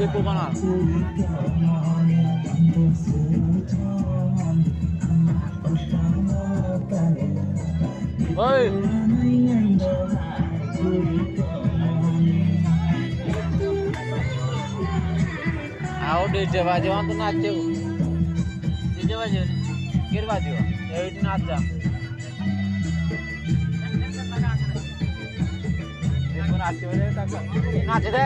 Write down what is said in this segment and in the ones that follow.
Depo mana? Oi. आओ DJ Bajwa तो नाचे डीजे बाजे किर बाजवा एट नाच जा देखो नाचे बजे तक नाचे दे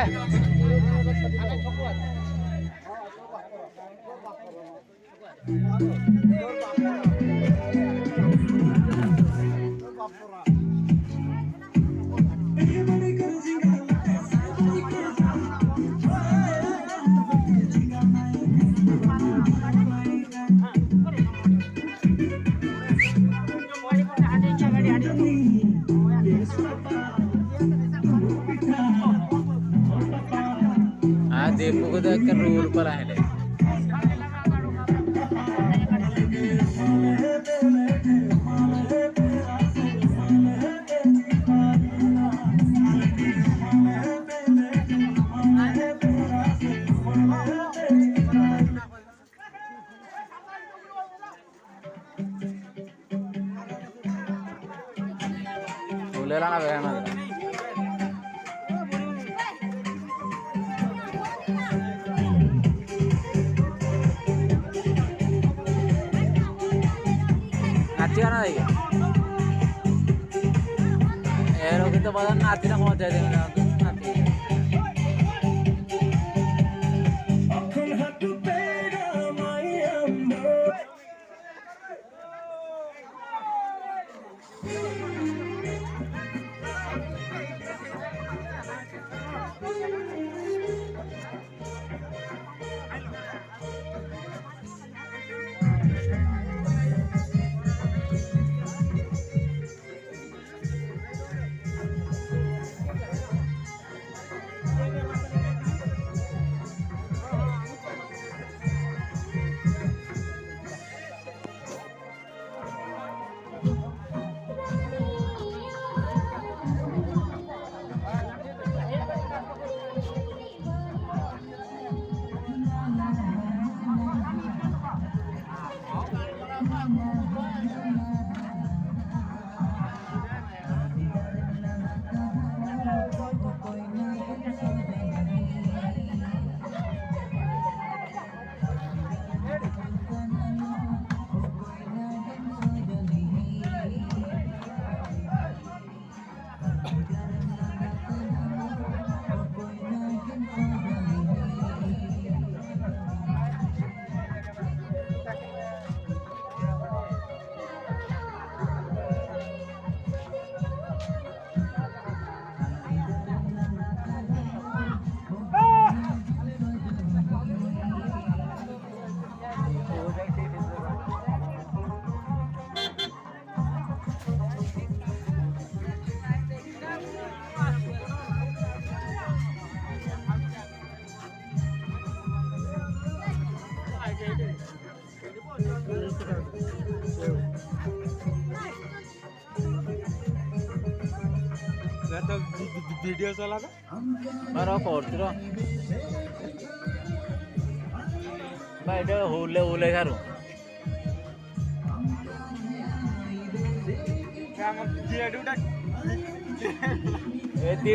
दीपू को देख कर रोल पर आए ले बोले ना बहना नाचिया ना देखिए एरो की तो बदन नाची ना पहुंच जाए देंगे नाची तो वीडियो चला था मारो कोर्टरो भाई डे होले होले करो क्या हम ये डूटा ए दी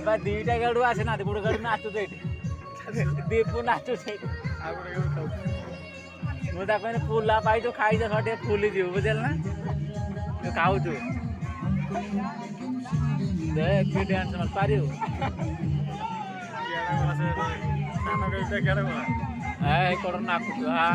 भाई दीटा गाडू आसे ना गुड गाडू नाचतो सेठी दीपू नाचतो सेठी आगुडे घेऊन खाऊ मु ता कोने फुला पाई तो खाई जा खटे फुली दिउ बुझल ना तो खाऊ तू देख के डांस मत पारियो केड़ा वाला से सानो के केड़ा वाला ए कोडर नाकु हा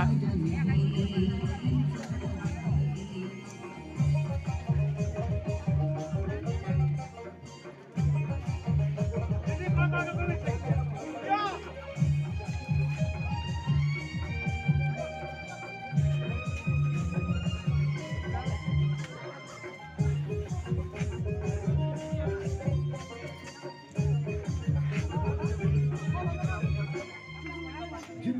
You